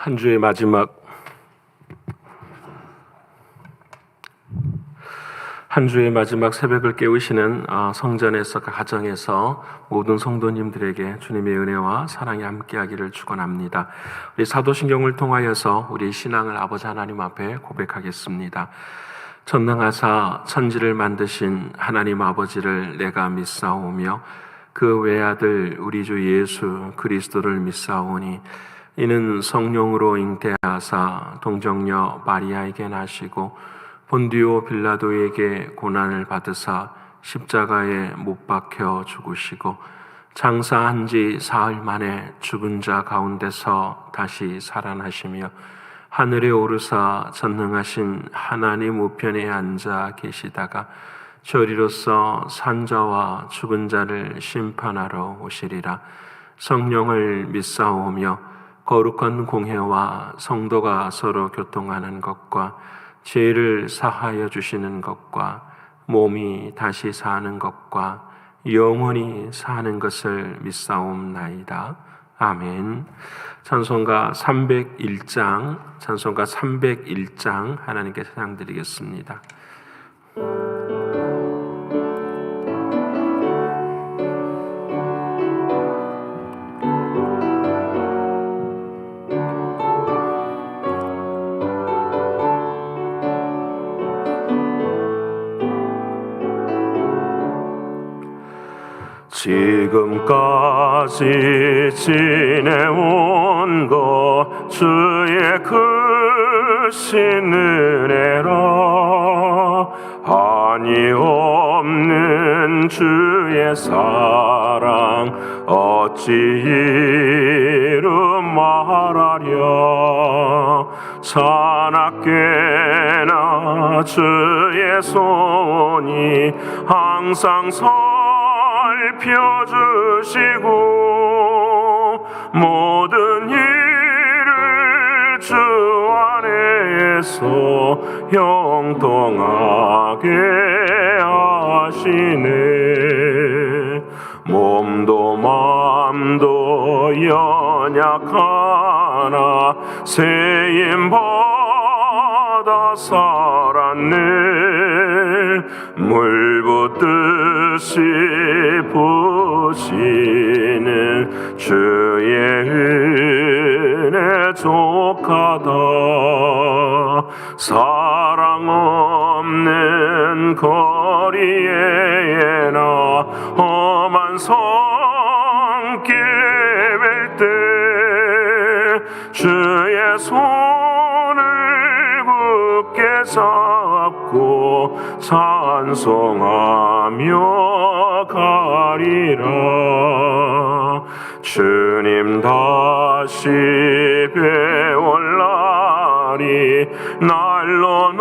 한 주의 마지막 새벽을 깨우시는 성전에서 가정에서 모든 성도님들에게 주님의 은혜와 사랑이 함께하기를 축원합니다. 우리 사도신경을 통하여서 우리 신앙을 아버지 하나님 앞에 고백하겠습니다. 전능하사 천지를 만드신 하나님 아버지를 내가 믿사오며 그 외아들 우리 주 예수 그리스도를 믿사오니 이는 성령으로 잉태하사 동정녀 마리아에게 나시고 본디오 빌라도에게 고난을 받으사 십자가에 못 박혀 죽으시고 장사한 지 사흘 만에 죽은 자 가운데서 다시 살아나시며 하늘에 오르사 전능하신 하나님 우편에 앉아 계시다가 저리로서 산자와 죽은 자를 심판하러 오시리라. 성령을 믿사오며 거룩한 공회와 성도가 서로 교통하는 것과 죄를 사하여 주시는 것과 몸이 다시 사는 것과 영원히 사는 것을 믿사옵나이다. 아멘. 찬송가 301장 하나님께 찬양드리겠습니다. 지금까지 지내온 것 주의 크신 은혜라. 한이 없는 주의 사랑 어찌 이름 말하랴. 사납게나 주의 손이 항상 살펴주시고 모든 일을 주 안에서 형통하게 하시네. 몸도 마음도 연약하나 세임받아 살았네. 물 붓듯이 부시는 주의 은혜 족하다. 사랑 없는 거리에나 험한 손길 내밀 때 주의 손을 굳게 잡고 찬송하며 가리라. 주님 다시 배울 날이 날로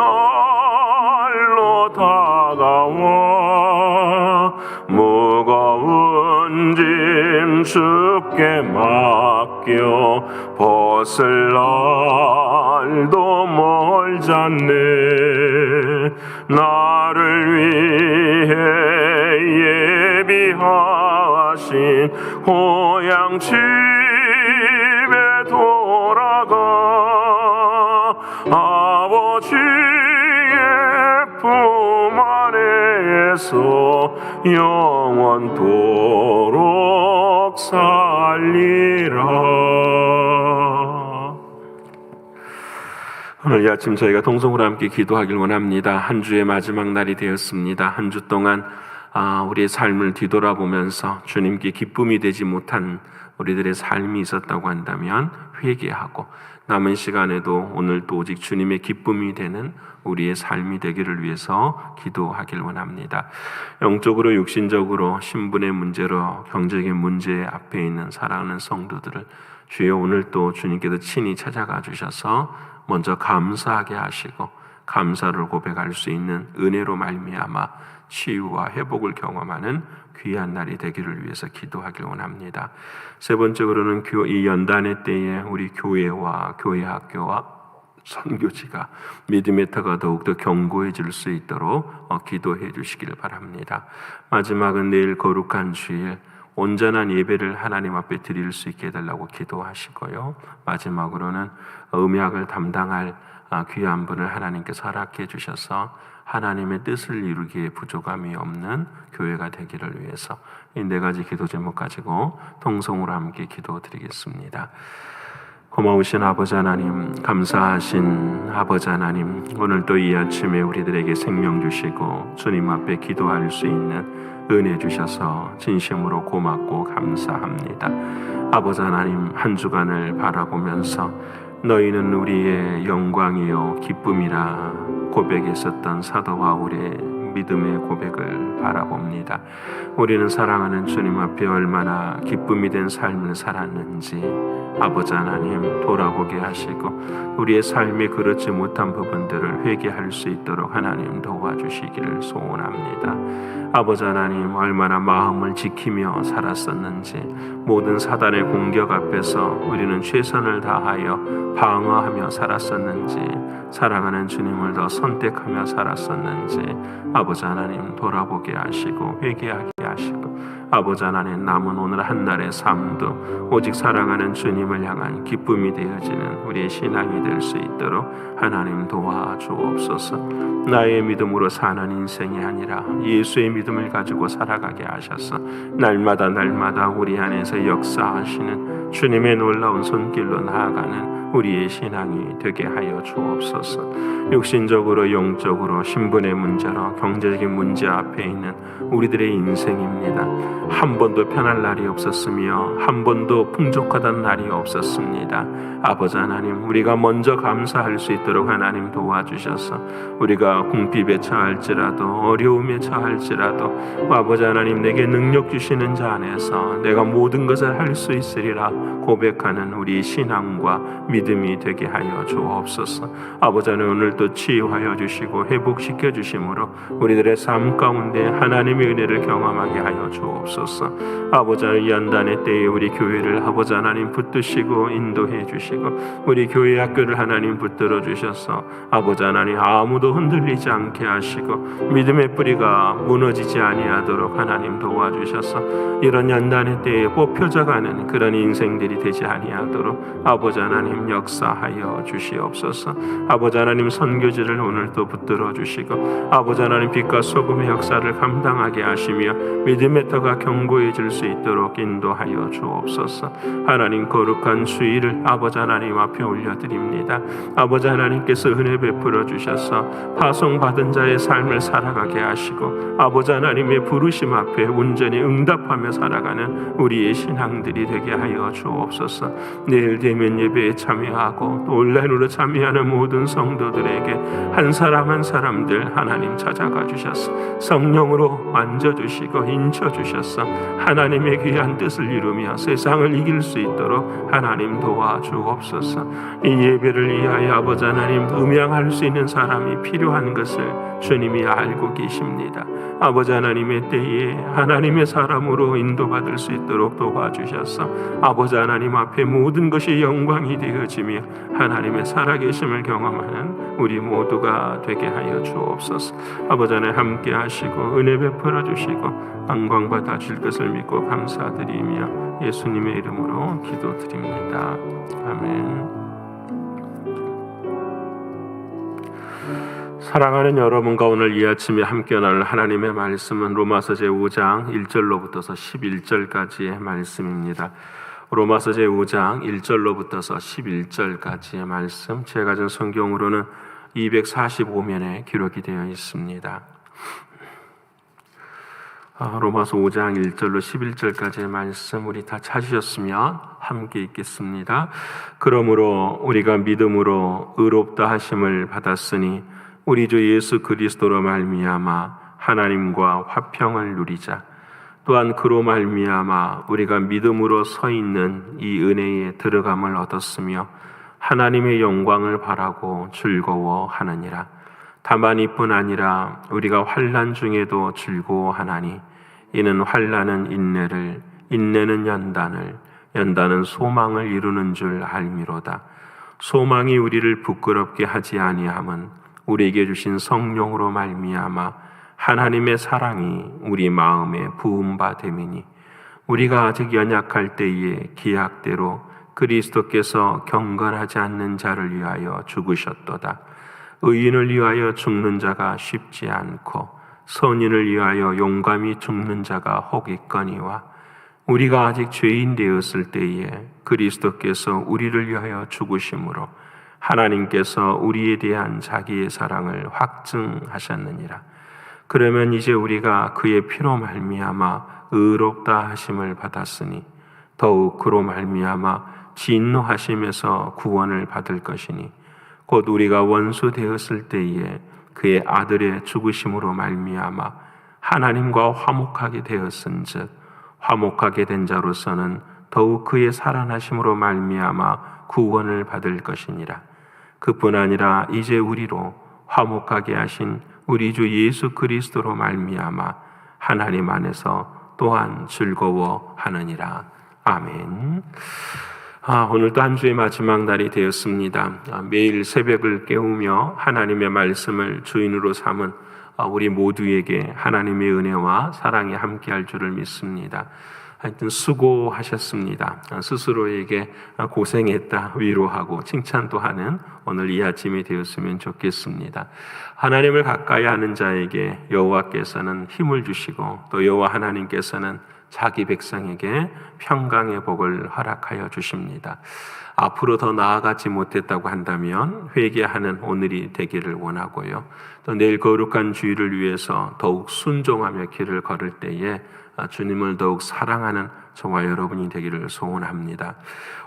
다가와 무거운 짐 주께 맡겨 벗을 날도 멀잖네. 나를 위해 예비하신 고향 집에 돌아가 아버지의 품 안에서 영원토록 살리라. 오늘 이 아침 저희가 동성으로 함께 기도하길 원합니다. 한 주의 마지막 날이 되었습니다. 한 주 동안 우리의 삶을 뒤돌아보면서 주님께 기쁨이 되지 못한 우리들의 삶이 있었다고 한다면 회개하고 남은 시간에도 오늘도 오직 주님의 기쁨이 되는 우리의 삶이 되기를 위해서 기도하길 원합니다. 영적으로 육신적으로 신분의 문제로 경제적인 문제 앞에 있는 사랑하는 성도들을 주여 오늘 또 주님께서 친히 찾아가 주셔서 먼저 감사하게 하시고 감사를 고백할 수 있는 은혜로 말미암아 치유와 회복을 경험하는 귀한 날이 되기를 위해서 기도하길 원합니다. 세 번째로는 이 연단의 때에 우리 교회와 교회 학교와 선교지가 믿음의 터가 더욱더 견고해질 수 있도록 기도해 주시기를 바랍니다. 마지막은 내일 거룩한 주일 온전한 예배를 하나님 앞에 드릴 수 있게 해달라고 기도하시고요. 마지막으로는 음약을 담당할 귀한 분을 하나님께서 허락해 주셔서 하나님의 뜻을 이루기에 부족함이 없는 교회가 되기를 위해서 이 네 가지 기도 제목 가지고 통성으로 함께 기도드리겠습니다. 고마우신 아버지 하나님, 감사하신 아버지 하나님, 오늘도 이 아침에 우리들에게 생명 주시고 주님 앞에 기도할 수 있는 은혜 주셔서 진심으로 고맙고 감사합니다. 아버지 하나님, 한 주간을 바라보면서 너희는 우리의 영광이요 기쁨이라 고백했었던 사도 바울의 믿음의 고백을 바라봅니다. 우리는 사랑하는 주님 앞에 얼마나 기쁨이 된 삶을 살았는지 아버지 하나님 돌아보게 하시고 우리의 삶이 그렇지 못한 부분들을 회개할 수 있도록 하나님 도와주시기를 소원합니다. 아버지 하나님, 얼마나 마음을 지키며 살았었는지, 모든 사단의 공격 앞에서 우리는 최선을 다하여 방어하며 살았었는지, 사랑하는 주님을 더 선택하며 살았었는지 아버지 하나님 돌아보게 하시고 회개하게 하시고, 아버지 하나님 남은 오늘 한날의 삶도 오직 사랑하는 주님을 향한 기쁨이 되어지는 우리의 신앙이 될 수 있도록 하나님 도와주옵소서. 나의 믿음으로 사는 인생이 아니라 예수의 믿음을 가지고 살아가게 하셔서 날마다 우리 안에서 역사하시는 주님의 놀라운 손길로 나아가는 우리의 신앙이 되게 하여 주옵소서. 육신적으로 영적으로 신분의 문제로 경제적인 문제 앞에 있는 우리들의 인생입니다. 한 번도 편할 날이 없었으며 한 번도 풍족하던 날이 없었습니다. 아버지 하나님, 우리가 먼저 감사할 수 있도록 하나님 도와주셔서 우리가 궁핍에 처할지라도 어려움에 처할지라도 아버지 하나님, 내게 능력 주시는 자 안에서 내가 모든 것을 할 수 있으리라 고백하는 우리 신앙과 믿음이 되게 하여 주옵소서. 아버지 하나님, 오늘도 치유하여 주시고 회복시켜 주심으로 우리들의 삶 가운데 하나님의 은혜를 경험하게 하여 주옵소서. 아버지 하나님, 연단의 때에 우리 교회를 아버지 하나님 붙드시고 인도해 주시고 우리 교회 학교를 하나님 붙들어 주셔서 아버지 하나님 아무도 흔들리지 않게 하시고 믿음의 뿌리가 무너지지 아니하도록 하나님 도와주셔서 이런 연단의 때에 뽑혀져가는 그런 인생들이 되지 아니하도록 아버지 하나님 역사하여 주시옵소서. 아버지 하나님, 선교지를 오늘도 붙들어 주시고 아버지 하나님 빛과 소금의 역사를 감당하게 하시며 믿음의 터가 견고해질 수 있도록 인도하여 주옵소서. 하나님, 거룩한 주일을 아버지 하나님 앞에 올려드립니다. 아버지 하나님께서 은혜 베풀어 주셔서 파송받은 자의 삶을 살아가게 하시고 아버지 하나님의 부르심 앞에 온전히 응답하며 살아가는 우리의 신앙들이 되게 하여 주옵소서. 내일 대면 예배에 참여하고 또 온라인으로 참여하는 모든 성도들에게 한 사람 한 사람들 하나님 찾아가 주셔서 성령으로 만져주시고 인쳐주셔서 하나님의 귀한 뜻을 이루며 세상을 이길 수 있도록 하나님 도와주옵소서. 이 예배를 위하여 아버지 하나님 음양할 수 있는 사람이 필요한 것을 주님이 알고 계십니다. 아버지 하나님의 때에 하나님의 사람으로 인도받을 수 있도록 도와주셔서 아버지 하나님 앞에 모든 것이 영광이 되어지며 하나님의 살아계심을 경험하는 우리 모두가 되게 하여 주옵소서. 아버지 하나님 함께 하시고 은혜 베풀어 주시고 영광 받아 줄 것을 믿고 감사드리며 예수님의 이름으로 기도드립니다. 아멘. 사랑하는 여러분과 오늘 이 아침에 함께 나눌 하나님의 말씀은 로마서 제5장 1절로부터서 11절까지의 말씀입니다. 로마서 제5장 1절로부터서 11절까지의 말씀, 제가 가진 성경으로는 245면에 기록이 되어 있습니다. 로마서 5장 1절로 11절까지의 말씀 우리 다 찾으셨으면 함께 읽겠습니다. 그러므로 우리가 믿음으로 의롭다 하심을 받았으니 우리 주 예수 그리스도로 말미암아 하나님과 화평을 누리자. 또한 그로 말미암아 우리가 믿음으로 서 있는 이 은혜에 들어감을 얻었으며 하나님의 영광을 바라고 즐거워하느니라. 다만 이뿐 아니라 우리가 환난 중에도 즐거워하나니 이는 환난은 인내를, 인내는 연단을, 연단은 소망을 이루는 줄 알미로다. 소망이 우리를 부끄럽게 하지 아니함은 우리에게 주신 성령으로 말미암아 하나님의 사랑이 우리 마음에 부은 바 됨이니 우리가 아직 연약할 때에 기약대로 그리스도께서 경건하지 않는 자를 위하여 죽으셨도다. 의인을 위하여 죽는 자가 쉽지 않고 선인을 위하여 용감히 죽는 자가 혹 있거니와 우리가 아직 죄인 되었을 때에 그리스도께서 우리를 위하여 죽으심으로 하나님께서 우리에 대한 자기의 사랑을 확증하셨느니라. 그러면 이제 우리가 그의 피로 말미암아 의롭다 하심을 받았으니 더욱 그로 말미암아 진노하심에서 구원을 받을 것이니 곧 우리가 원수 되었을 때에 그의 아들의 죽으심으로 말미암아 하나님과 화목하게 되었은즉 화목하게 된 자로서는 더욱 그의 살아나심으로 말미암아 구원을 받을 것이니라. 그뿐 아니라 이제 우리로 화목하게 하신 우리 주 예수 그리스도로 말미암아 하나님 안에서 또한 즐거워하느니라. 아멘. 오늘도 한 주의 마지막 날이 되었습니다. 매일 새벽을 깨우며 하나님의 말씀을 주인으로 삼은 우리 모두에게 하나님의 은혜와 사랑이 함께할 줄을 믿습니다. 하여튼 수고하셨습니다. 스스로에게 고생했다 위로하고 칭찬도 하는 오늘 이 아침이 되었으면 좋겠습니다. 하나님을 가까이 하는 자에게 여호와께서는 힘을 주시고 또 여호와 하나님께서는 자기 백성에게 평강의 복을 허락하여 주십니다. 앞으로 더 나아가지 못했다고 한다면 회개하는 오늘이 되기를 원하고요. 또 내일 거룩한 주일을 위해서 더욱 순종하며 길을 걸을 때에 주님을 더욱 사랑하는 저와 여러분이 되기를 소원합니다.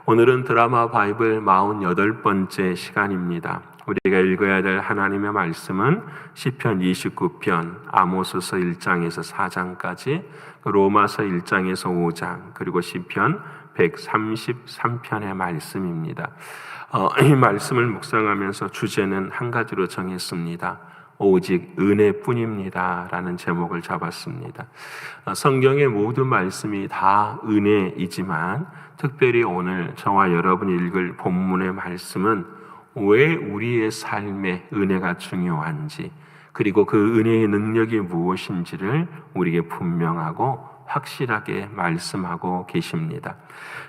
오늘은 드라마 바이블 48번째 시간입니다. 우리가 읽어야 될 하나님의 말씀은 시편 29편, 아모스서 1장에서 4장까지, 로마서 1장에서 5장, 그리고 시편 133편의 말씀입니다. 이 말씀을 묵상하면서 주제는 한 가지로 정했습니다. 오직 은혜뿐입니다 라는 제목을 잡았습니다. 성경의 모든 말씀이 다 은혜이지만 특별히 오늘 저와 여러분이 읽을 본문의 말씀은 왜 우리의 삶에 은혜가 중요한지, 그리고 그 은혜의 능력이 무엇인지를 우리에게 분명하고 확실하게 말씀하고 계십니다.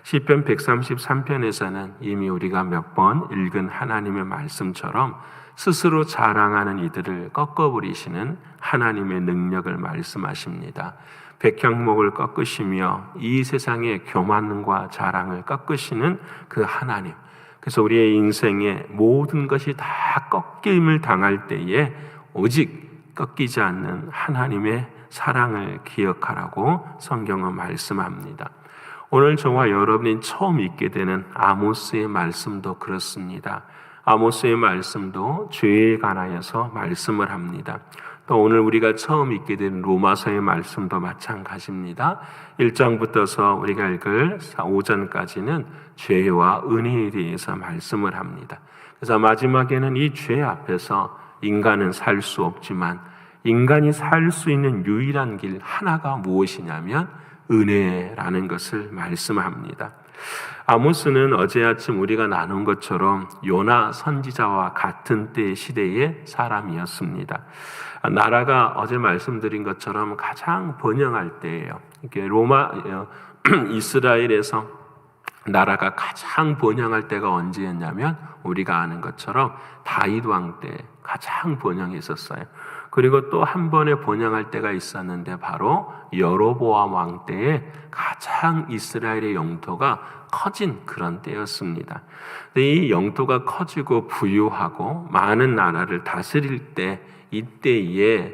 시편 133편에서는 이미 우리가 몇 번 읽은 하나님의 말씀처럼 스스로 자랑하는 이들을 꺾어버리시는 하나님의 능력을 말씀하십니다. 백향목을 꺾으시며 이 세상의 교만과 자랑을 꺾으시는 그 하나님. 그래서 우리의 인생의 모든 것이 다 꺾임을 당할 때에 오직 꺾이지 않는 하나님의 사랑을 기억하라고 성경은 말씀합니다. 오늘 저와 여러분이 처음 읽게 되는 아모스의 말씀도 그렇습니다. 아모스의 말씀도 죄에 관하여서 말씀을 합니다. 또 오늘 우리가 처음 읽게 된 로마서의 말씀도 마찬가지입니다. 1장부터서 우리가 읽을 5장까지는 죄와 은혜에 대해서 말씀을 합니다. 그래서 마지막에는 이 죄 앞에서 인간은 살 수 없지만 인간이 살 수 있는 유일한 길 하나가 무엇이냐면 은혜라는 것을 말씀합니다. 아모스는 어제 아침 우리가 나눈 것처럼 요나 선지자와 같은 때 시대의 사람이었습니다. 나라가 어제 말씀드린 것처럼 가장 번영할 때예요. 이게 이스라엘에서 나라가 가장 번영할 때가 언제였냐면 우리가 아는 것처럼 다윗 왕 때 가장 번영했었어요. 그리고 또 한 번의 번영할 때가 있었는데 바로 여로보암 왕 때에 가장 이스라엘의 영토가 커진 그런 때였습니다. 이 영토가 커지고 부유하고 많은 나라를 다스릴 때 이때에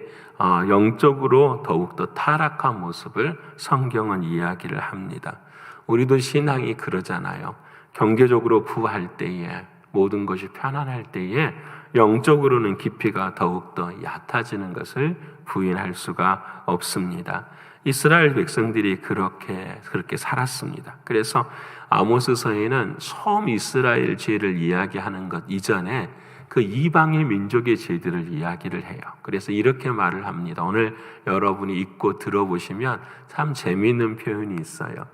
영적으로 더욱더 타락한 모습을 성경은 이야기를 합니다. 우리도 신앙이 그러잖아요. 경제적으로 부할 때에 모든 것이 편안할 때에 영적으로는 깊이가 더욱더 얕아지는 것을 부인할 수가 없습니다. 이스라엘 백성들이 그렇게 살았습니다. 그래서 아모스서에는 처음 이스라엘 죄를 이야기하는 것 이전에 그 이방의 민족의 죄들을 이야기를 해요. 그래서 이렇게 말을 합니다. 오늘 여러분이 읽고 들어보시면 참 재미있는 표현이 있어요.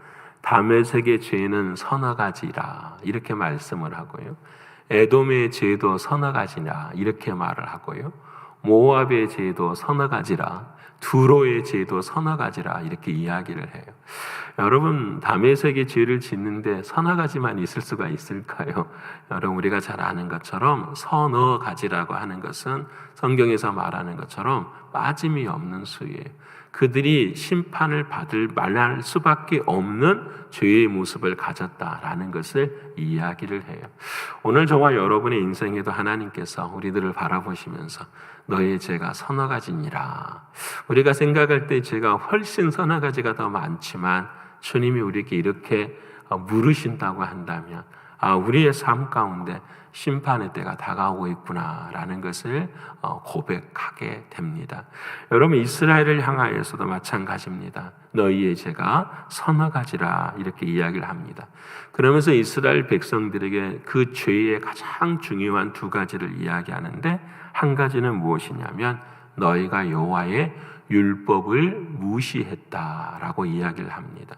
다메섹의 죄는 서너 가지라 이렇게 말씀을 하고요. 에돔의 죄도 서너 가지라 이렇게 말을 하고요. 모압의 죄도 서너 가지라, 두로의 죄도 서너 가지라 이렇게 이야기를 해요. 여러분, 다메섹의 죄를 짓는데 서너 가지만 있을 수가 있을까요? 여러분, 우리가 잘 아는 것처럼 서너 가지라고 하는 것은 성경에서 말하는 것처럼 빠짐이 없는 수예요. 그들이 심판을 말할 수밖에 없는 죄의 모습을 가졌다라는 것을 이야기를 해요. 오늘 저와 여러분의 인생에도 하나님께서 우리들을 바라보시면서 너의 죄가 서너 가지니라. 우리가 생각할 때 죄가 훨씬 서너 가지가 더 많지만 주님이 우리에게 이렇게 물으신다고 한다면 우리의 삶 가운데 심판의 때가 다가오고 있구나라는 것을 고백하게 됩니다. 여러분, 이스라엘을 향하여서도 마찬가지입니다. 너희의 죄가 서너 가지라 이렇게 이야기를 합니다. 그러면서 이스라엘 백성들에게 그 죄의 가장 중요한 두 가지를 이야기하는데, 한 가지는 무엇이냐면 너희가 여호와의 율법을 무시했다라고 이야기를 합니다.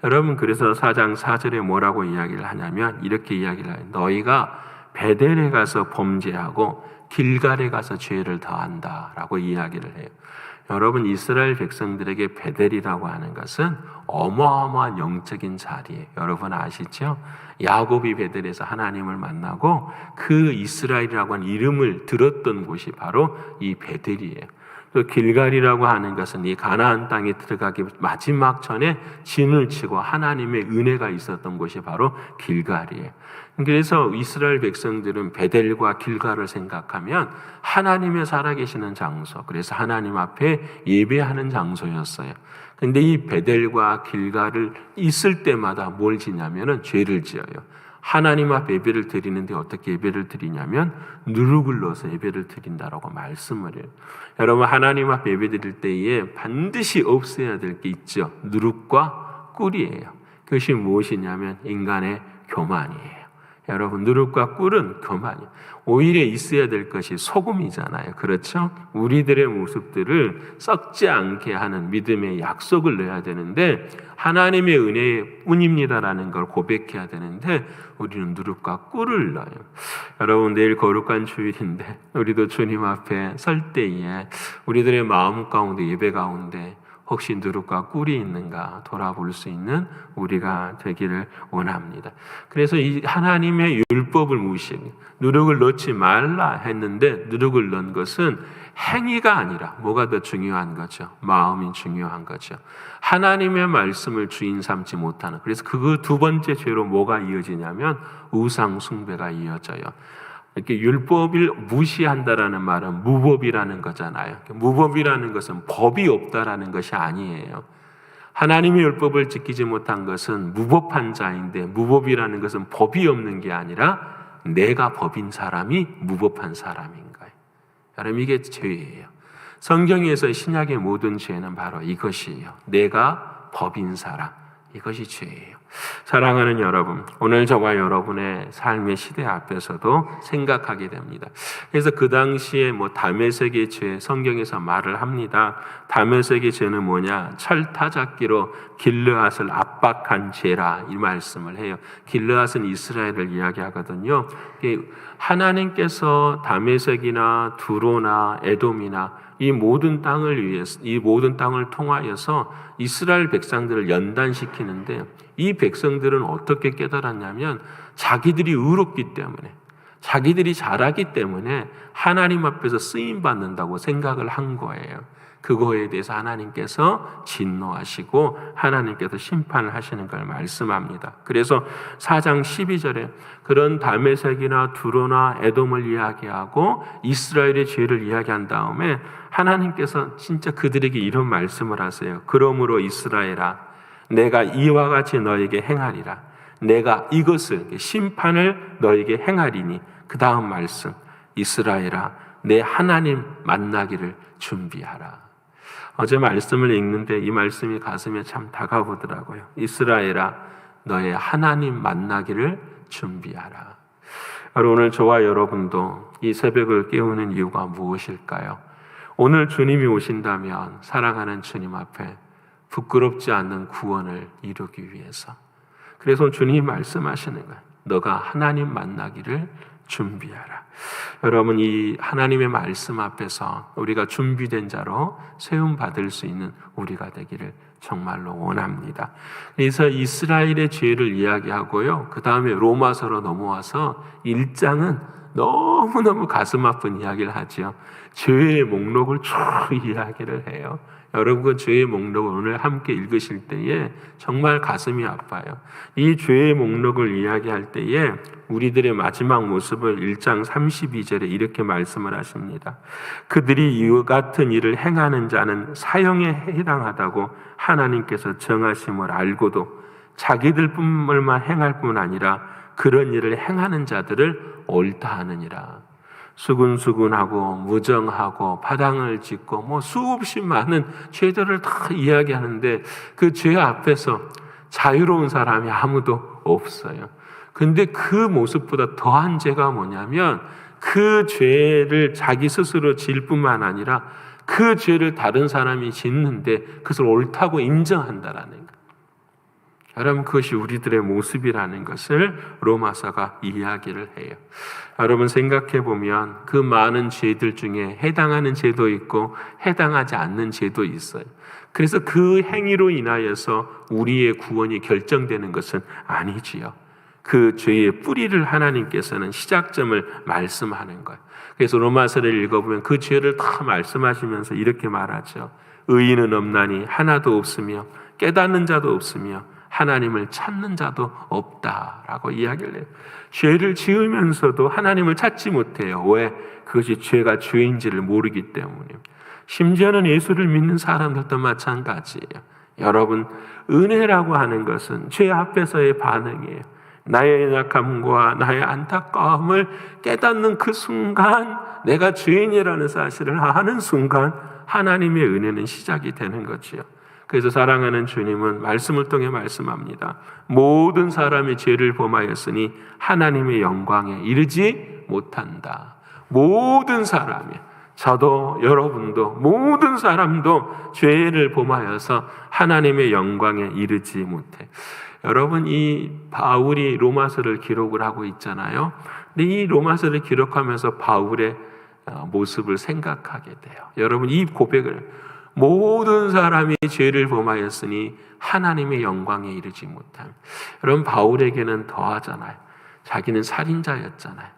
여러분, 그래서 4장 4절에 뭐라고 이야기를 하냐면 이렇게 이야기를 해요. 너희가 베델에 가서 범죄하고 길갈에 가서 죄를 더한다라고 이야기를 해요. 여러분, 이스라엘 백성들에게 베델이라고 하는 것은 어마어마한 영적인 자리예요. 여러분 아시죠? 야곱이 베델에서 하나님을 만나고 그 이스라엘이라고 하는 이름을 들었던 곳이 바로 이 베델이에요. 또 길갈이라고 하는 것은 이 가나안 땅에 들어가기 마지막 전에 진을 치고 하나님의 은혜가 있었던 곳이 바로 길갈이에요. 그래서 이스라엘 백성들은 베델과 길갈을 생각하면 하나님의 살아계시는 장소, 그래서 하나님 앞에 예배하는 장소였어요. 근데 이 베델과 길갈을 있을 때마다 뭘 지냐면은 죄를 지어요. 하나님 앞 예배를 드리는데 어떻게 예배를 드리냐면 누룩을 넣어서 예배를 드린다라고 말씀을 해요. 여러분, 하나님 앞 예배 드릴 때에 반드시 없애야 될 게 있죠. 누룩과 꿀이에요. 그것이 무엇이냐면 인간의 교만이에요. 여러분, 누룩과 꿀은 교만이에요. 오히려 있어야 될 것이 소금이잖아요. 그렇죠? 우리들의 모습들을 썩지 않게 하는 믿음의 약속을 내야 되는데 하나님의 은혜뿐입니다라는 걸 고백해야 되는데 우리는 누룩과 꿀을 넣어요. 여러분, 내일 거룩한 주일인데 우리도 주님 앞에 설 때에 우리들의 마음 가운데, 예배 가운데 혹시 누룩과 꿀이 있는가 돌아볼 수 있는 우리가 되기를 원합니다. 그래서 이 하나님의 율법을 무시해 누룩을 넣지 말라 했는데 누룩을 넣은 것은 행위가 아니라 뭐가 더 중요한 거죠? 마음이 중요한 거죠. 하나님의 말씀을 주인 삼지 못하는, 그래서 그 두 번째 죄로 뭐가 이어지냐면 우상 숭배가 이어져요. 이렇게 율법을 무시한다라는 말은 무법이라는 거잖아요. 무법이라는 것은 법이 없다라는 것이 아니에요. 하나님의 율법을 지키지 못한 것은 무법한 자인데, 무법이라는 것은 법이 없는 게 아니라 내가 법인 사람이 무법한 사람인 거예요. 여러분, 이게 죄예요. 성경에서 신약의 모든 죄는 바로 이것이에요. 내가 법인 사람, 이것이 죄예요. 사랑하는 여러분, 오늘 저와 여러분의 삶의 시대 앞에서도 생각하게 됩니다. 그래서 그 당시에 다메섹의 죄, 성경에서 말을 합니다. 다메섹의 죄는 뭐냐? 철타잡기로 길르앗을 압박한 죄라, 이 말씀을 해요. 길르앗은 이스라엘을 이야기하거든요. 하나님께서 다메섹이나 두로나 에돔이나 이 모든 땅을 위해서, 이 모든 땅을 통하여서 이스라엘 백성들을 연단시키는데, 이 백성들은 어떻게 깨달았냐면 자기들이 의롭기 때문에, 자기들이 잘하기 때문에 하나님 앞에서 쓰임 받는다고 생각을 한 거예요. 그거에 대해서 하나님께서 진노하시고 하나님께서 심판을 하시는 걸 말씀합니다. 그래서 4장 12절에 그런 다메섹이나 두로나 에돔을 이야기하고 이스라엘의 죄를 이야기한 다음에 하나님께서 진짜 그들에게 이런 말씀을 하세요. 그러므로 이스라엘아, 내가 이와 같이 너에게 행하리라. 내가 이것을, 심판을 너에게 행하리니, 그 다음 말씀, 이스라엘아, 내 하나님 만나기를 준비하라. 어제 말씀을 읽는데 이 말씀이 가슴에 참 다가오더라고요. 이스라엘아, 너의 하나님 만나기를 준비하라. 오늘 저와 여러분도 이 새벽을 깨우는 이유가 무엇일까요? 오늘 주님이 오신다면 사랑하는 주님 앞에 부끄럽지 않는 구원을 이루기 위해서. 그래서 주님이 말씀하시는 거예요. 너가 하나님 만나기를 준비하라. 여러분, 이 하나님의 말씀 앞에서 우리가 준비된 자로 세움 받을 수 있는 우리가 되기를 정말로 원합니다. 그래서 이스라엘의 죄를 이야기하고요, 그 다음에 로마서로 넘어와서 1장은 너무너무 가슴 아픈 이야기를 하죠. 죄의 목록을 쭉 이야기를 해요. 여러분, 그 죄의 목록을 오늘 함께 읽으실 때에 정말 가슴이 아파요. 이 죄의 목록을 이야기할 때에 우리들의 마지막 모습을 1장 32절에 이렇게 말씀을 하십니다. 그들이 이와 같은 일을 행하는 자는 사형에 해당하다고 하나님께서 정하심을 알고도 자기들 뿐만 행할 뿐 아니라 그런 일을 행하는 자들을 옳다 하느니라. 수근수근하고 무정하고 바당을 짓고 수없이 많은 죄들을 다 이야기하는데 그 죄 앞에서 자유로운 사람이 아무도 없어요. 근데 그 모습보다 더한 죄가 뭐냐면 그 죄를 자기 스스로 질 뿐만 아니라 그 죄를 다른 사람이 짓는데 그것을 옳다고 인정한다라는 거예요. 여러분, 그것이 우리들의 모습이라는 것을 로마서가 이야기를 해요. 여러분, 생각해 보면 그 많은 죄들 중에 해당하는 죄도 있고 해당하지 않는 죄도 있어요. 그래서 그 행위로 인하여서 우리의 구원이 결정되는 것은 아니지요. 그 죄의 뿌리를 하나님께서는 시작점을 말씀하는 거예요. 그래서 로마서를 읽어보면 그 죄를 다 말씀하시면서 이렇게 말하죠. 의인은 없나니 하나도 없으며 깨닫는 자도 없으며 하나님을 찾는 자도 없다라고 이야기를 해요. 죄를 지으면서도 하나님을 찾지 못해요. 왜? 그것이 죄가 죄인지를 모르기 때문이에요. 심지어는 예수를 믿는 사람들도 마찬가지예요. 여러분, 은혜라고 하는 것은 죄 앞에서의 반응이에요. 나의 약함과 나의 안타까움을 깨닫는 그 순간, 내가 죄인이라는 사실을 아는 순간 하나님의 은혜는 시작이 되는 거지요. 그래서 사랑하는 주님은 말씀을 통해 말씀합니다. 모든 사람이 죄를 범하였으니 하나님의 영광에 이르지 못한다. 모든 사람이, 저도 여러분도 모든 사람도 죄를 범하여서 하나님의 영광에 이르지 못해. 여러분, 이 바울이 로마서를 기록을 하고 있잖아요. 근데 이 로마서를 기록하면서 바울의 모습을 생각하게 돼요. 여러분, 이 고백을 모든 사람이 죄를 범하였으니 하나님의 영광에 이르지 못함. 여러분, 바울에게는 더하잖아요. 자기는 살인자였잖아요.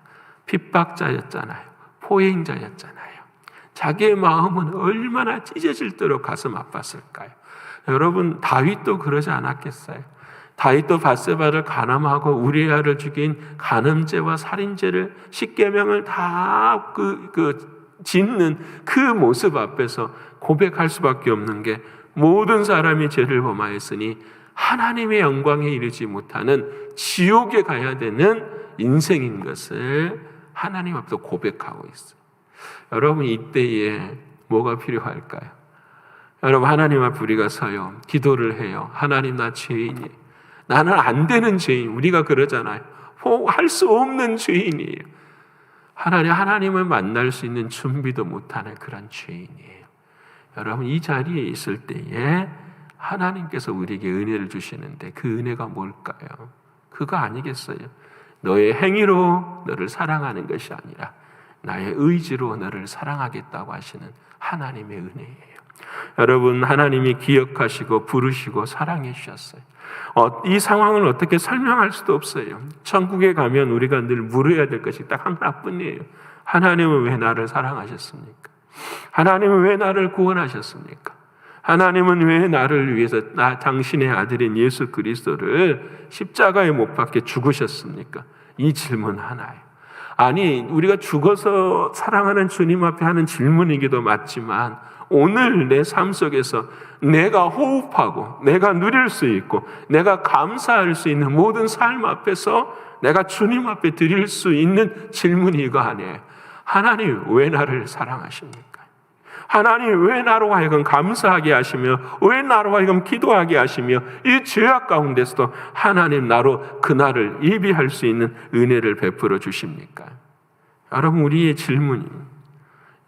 핍박자였잖아요. 포행자였잖아요. 자기의 마음은 얼마나 찢어질도록 가슴 아팠을까요? 여러분, 다윗도 그러지 않았겠어요? 다윗도 밧세바를 간음하고 우리아를 죽인 간음죄와 살인죄를 십계명을 다 짓는 그 모습 앞에서 고백할 수밖에 없는 게 모든 사람이 죄를 범하였으니 하나님의 영광에 이르지 못하는 지옥에 가야 되는 인생인 것을 하나님 앞에서 고백하고 있어요. 여러분, 이때에 뭐가 필요할까요? 여러분, 하나님 앞에 우리가 서요, 기도를 해요. 하나님, 나 죄인이에요. 나는 안 되는 죄인. 우리가 그러잖아요. 할 수 없는 죄인이에요. 하나님을 만날 수 있는 준비도 못하는 그런 죄인이에요. 여러분, 이 자리에 있을 때에 하나님께서 우리에게 은혜를 주시는데 그 은혜가 뭘까요? 그거 아니겠어요? 너의 행위로 너를 사랑하는 것이 아니라 나의 의지로 너를 사랑하겠다고 하시는 하나님의 은혜예요. 여러분, 하나님이 기억하시고 부르시고 사랑해 주셨어요. 이 상황을 어떻게 설명할 수도 없어요. 천국에 가면 우리가 늘 물어야 될 것이 딱 하나뿐이에요. 하나님은 왜 나를 사랑하셨습니까? 하나님은 왜 나를 구원하셨습니까? 하나님은 왜 나를 위해서 당신의 아들인 예수 그리스도를 십자가에 못 박혀 죽으셨습니까? 이 질문 하나예요. 아니, 우리가 죽어서 사랑하는 주님 앞에 하는 질문이기도 맞지만 오늘 내 삶 속에서 내가 호흡하고 내가 누릴 수 있고 내가 감사할 수 있는 모든 삶 앞에서 내가 주님 앞에 드릴 수 있는 질문이 이거 아니에요. 하나님, 왜 나를 사랑하십니까? 하나님, 왜 나로 하여금 감사하게 하시며 왜 나로 하여금 기도하게 하시며 이 죄악 가운데서도 하나님 나로 그날을 예비할 수 있는 은혜를 베풀어 주십니까? 여러분, 우리의 질문입니다.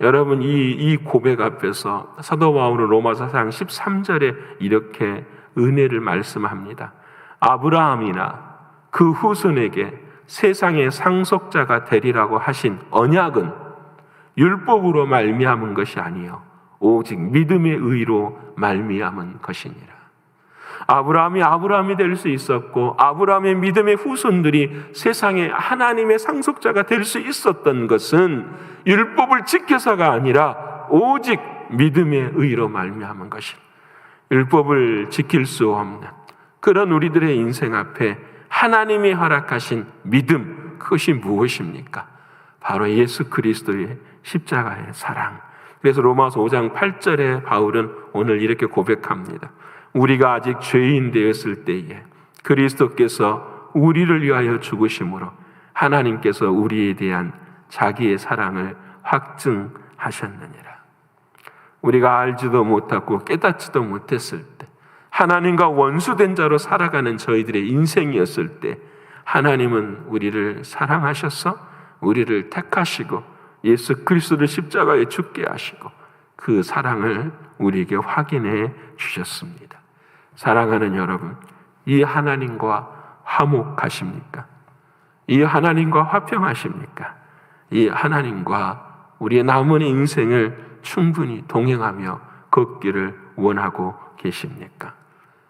여러분, 이 고백 앞에서 사도 바울은 로마서 4장 13절에 이렇게 은혜를 말씀합니다. 아브라함이나 그 후손에게 세상의 상속자가 되리라고 하신 언약은 율법으로 말미암은 것이 아니요 오직 믿음의 의로 말미암은 것이니라. 아브라함이 될 수 있었고 아브라함의 믿음의 후손들이 세상에 하나님의 상속자가 될 수 있었던 것은 율법을 지켜서가 아니라 오직 믿음의 의로 말미암은 것이다. 율법을 지킬 수 없는 그런 우리들의 인생 앞에 하나님이 허락하신 믿음, 그것이 무엇입니까? 바로 예수 그리스도의 십자가의 사랑. 그래서 로마서 5장 8절에 바울은 오늘 이렇게 고백합니다. 우리가 아직 죄인 되었을 때에 그리스도께서 우리를 위하여 죽으심으로 하나님께서 우리에 대한 자기의 사랑을 확증하셨느니라. 우리가 알지도 못하고 깨닫지도 못했을 때, 하나님과 원수된 자로 살아가는 저희들의 인생이었을 때 하나님은 우리를 사랑하셔서 우리를 택하시고 예수 그리스도를 십자가에 죽게 하시고 그 사랑을 우리에게 확인해 주셨습니다. 사랑하는 여러분, 이 하나님과 화목하십니까? 이 하나님과 화평하십니까? 이 하나님과 우리의 남은 인생을 충분히 동행하며 걷기를 원하고 계십니까?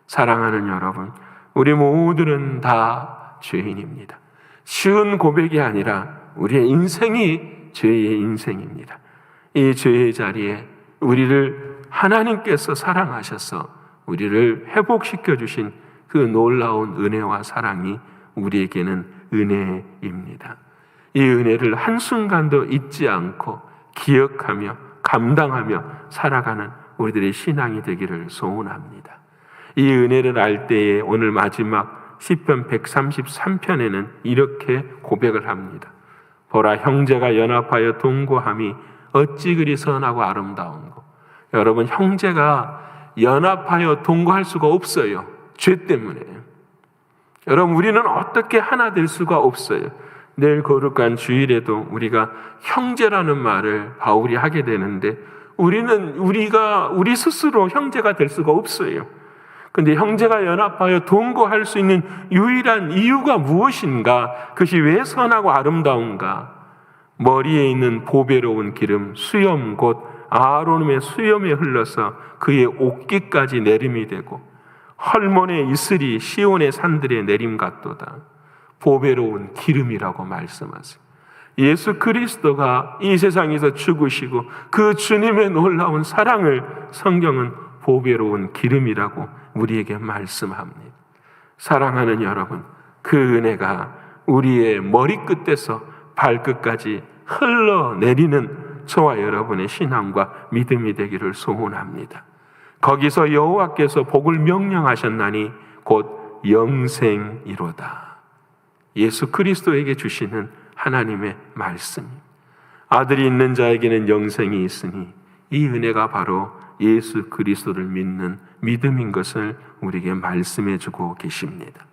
사랑하는 여러분, 우리 모두는 다 죄인입니다. 쉬운 고백이 아니라 우리의 인생이 죄의 인생입니다. 이 죄의 자리에 우리를 하나님께서 사랑하셔서 우리를 회복시켜 주신 그 놀라운 은혜와 사랑이 우리에게는 은혜입니다. 이 은혜를 한순간도 잊지 않고 기억하며 감당하며 살아가는 우리들의 신앙이 되기를 소원합니다. 이 은혜를 알 때에 오늘 마지막 시편 133편에는 이렇게 고백을 합니다. 보라, 형제가 연합하여 동거함이 어찌 그리 선하고 아름다운고. 여러분, 형제가 연합하여 동거할 수가 없어요. 죄 때문에. 여러분, 우리는 어떻게 하나 될 수가 없어요. 내일 거룩한 주일에도 우리가 형제라는 말을 바울이 하게 되는데 우리 스스로 형제가 될 수가 없어요. 근데 형제가 연합하여 동거할 수 있는 유일한 이유가 무엇인가? 그것이 왜 선하고 아름다운가? 머리에 있는 보배로운 기름, 수염 곧 아론의 수염에 흘러서 그의 옷깃까지 내림이 되고 헐몬의 이슬이 시온의 산들에 내림 같도다. 보배로운 기름이라고 말씀하세요. 예수 그리스도가 이 세상에서 죽으시고 그 주님의 놀라운 사랑을 성경은 보배로운 기름이라고 우리에게 말씀합니다. 사랑하는 여러분, 그 은혜가 우리의 머리끝에서 발끝까지 흘러내리는 저와 여러분의 신앙과 믿음이 되기를 소원합니다. 거기서 여호와께서 복을 명령하셨나니 곧 영생이로다. 예수 그리스도에게 주시는 하나님의 말씀. 아들이 있는 자에게는 영생이 있으니 이 은혜가 바로 예수 그리스도를 믿는 믿음인 것을 우리에게 말씀해 주고 계십니다.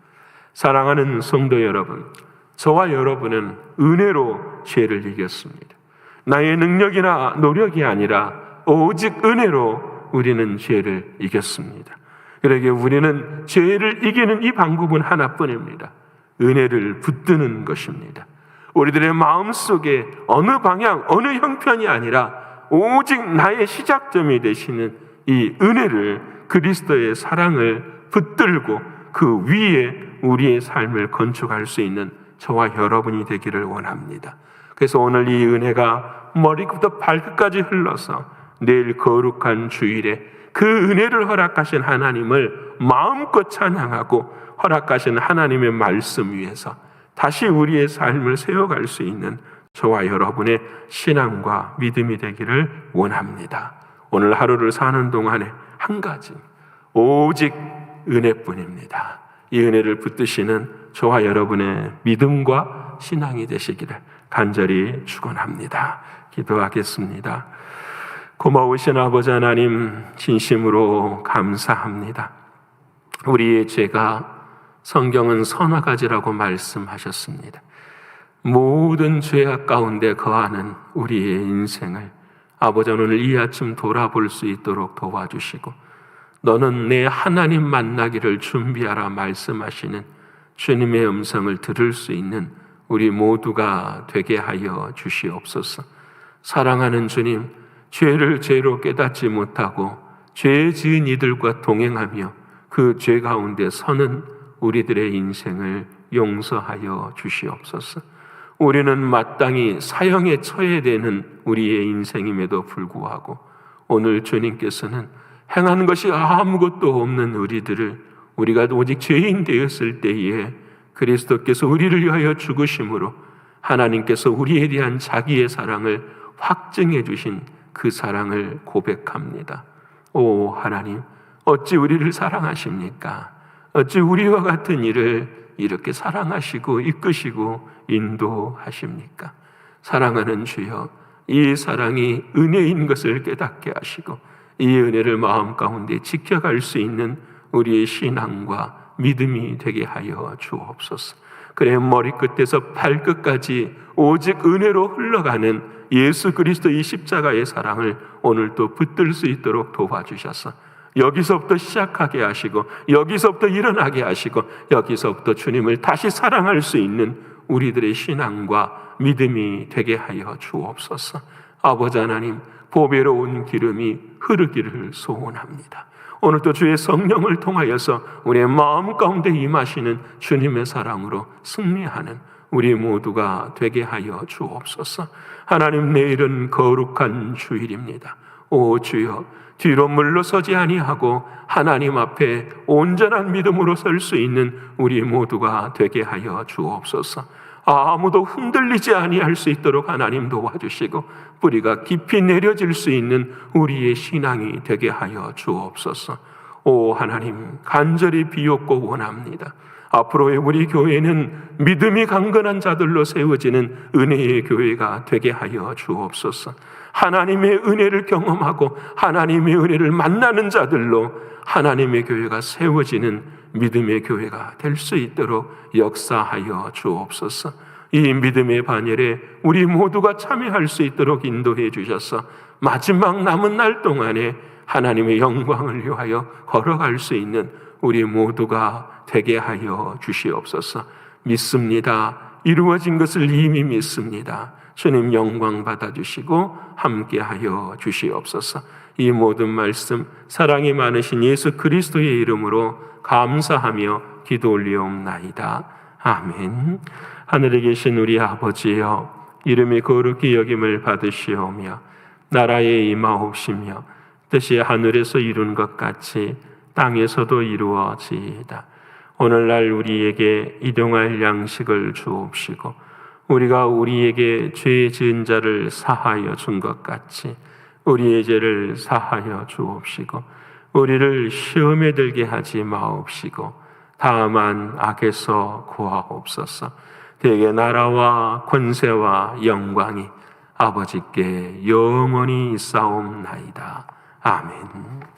사랑하는 성도 여러분, 저와 여러분은 은혜로 죄를 이겼습니다. 나의 능력이나 노력이 아니라 오직 은혜로 우리는 죄를 이겼습니다. 그러기에 우리는 죄를 이기는 이 방법은 하나뿐입니다. 은혜를 붙드는 것입니다. 우리들의 마음속에 어느 방향, 어느 형편이 아니라 오직 나의 시작점이 되시는 이 은혜를, 그리스도의 사랑을 붙들고 그 위에 우리의 삶을 건축할 수 있는 저와 여러분이 되기를 원합니다. 그래서 오늘 이 은혜가 머리부터 발끝까지 흘러서 내일 거룩한 주일에 그 은혜를 허락하신 하나님을 마음껏 찬양하고 허락하신 하나님의 말씀 위에서 다시 우리의 삶을 세워갈 수 있는 저와 여러분의 신앙과 믿음이 되기를 원합니다. 오늘 하루를 사는 동안에 한 가지, 오직 은혜뿐입니다. 이 은혜를 붙드시는 저와 여러분의 믿음과 신앙이 되시기를 간절히 축원합니다. 기도하겠습니다. 고마우신 아버지 하나님, 진심으로 감사합니다. 우리의 죄가 성경은 서너 가지라고 말씀하셨습니다. 모든 죄악 가운데 거하는 우리의 인생을 아버지 오늘 이 아침 돌아볼 수 있도록 도와주시고, 너는 내 하나님 만나기를 준비하라 말씀하시는 주님의 음성을 들을 수 있는 우리 모두가 되게 하여 주시옵소서. 사랑하는 주님, 죄를 죄로 깨닫지 못하고 죄 지은 이들과 동행하며 그 죄 가운데 서는 우리들의 인생을 용서하여 주시옵소서. 우리는 마땅히 사형에 처해야 되는 우리의 인생임에도 불구하고 오늘 주님께서는 행한 것이 아무것도 없는 우리들을, 우리가 오직 죄인 되었을 때에 그리스도께서 우리를 위하여 죽으심으로 하나님께서 우리에 대한 자기의 사랑을 확증해 주신 그 사랑을 고백합니다. 오 하나님, 어찌 우리를 사랑하십니까? 어찌 우리와 같은 이를 이렇게 사랑하시고 이끄시고 인도하십니까? 사랑하는 주여, 이 사랑이 은혜인 것을 깨닫게 하시고 이 은혜를 마음 가운데 지켜갈 수 있는 우리의 신앙과 믿음이 되게 하여 주옵소서. 그래 머리끝에서 발끝까지 오직 은혜로 흘러가는 예수 그리스도 이 십자가의 사랑을 오늘도 붙들 수 있도록 도와주셔서 여기서부터 시작하게 하시고 여기서부터 일어나게 하시고 여기서부터 주님을 다시 사랑할 수 있는 우리들의 신앙과 믿음이 되게 하여 주옵소서. 아버지 하나님, 보배로운 기름이 흐르기를 소원합니다. 오늘도 주의 성령을 통하여서 우리의 마음 가운데 임하시는 주님의 사랑으로 승리하는 우리 모두가 되게 하여 주옵소서. 하나님, 내일은 거룩한 주일입니다. 오 주여, 뒤로 물러서지 아니하고 하나님 앞에 온전한 믿음으로 설 수 있는 우리 모두가 되게 하여 주옵소서. 아무도 흔들리지 아니할 수 있도록 하나님 도와주시고 뿌리가 깊이 내려질 수 있는 우리의 신앙이 되게 하여 주옵소서. 오 하나님, 간절히 비옵고 원합니다. 앞으로의 우리 교회는 믿음이 강건한 자들로 세워지는 은혜의 교회가 되게 하여 주옵소서. 하나님의 은혜를 경험하고 하나님의 은혜를 만나는 자들로 하나님의 교회가 세워지는 믿음의 교회가 될 수 있도록 역사하여 주옵소서. 이 믿음의 반열에 우리 모두가 참여할 수 있도록 인도해 주셔서 마지막 남은 날 동안에 하나님의 영광을 위하여 걸어갈 수 있는 우리 모두가 되게 하여 주시옵소서. 믿습니다. 이루어진 것을 이미 믿습니다. 주님 영광 받아주시고 함께하여 주시옵소서. 이 모든 말씀 사랑이 많으신 예수 그리스도의 이름으로 감사하며 기도 올리옵나이다. 아멘. 하늘에 계신 우리 아버지여, 이름이 거룩히 여김을 받으시오며 나라에 임하옵시며 뜻이 하늘에서 이룬 것 같이 땅에서도 이루어지이다. 오늘날 우리에게 일용할 양식을 주옵시고 우리가 우리에게 죄 지은 자를 사하여 준 것 같이 우리의 죄를 사하여 주옵시고 우리를 시험에 들게 하지 마옵시고 다만 악에서 구하옵소서. 대개 나라와 권세와 영광이 아버지께 영원히 있사옵나이다. 아멘.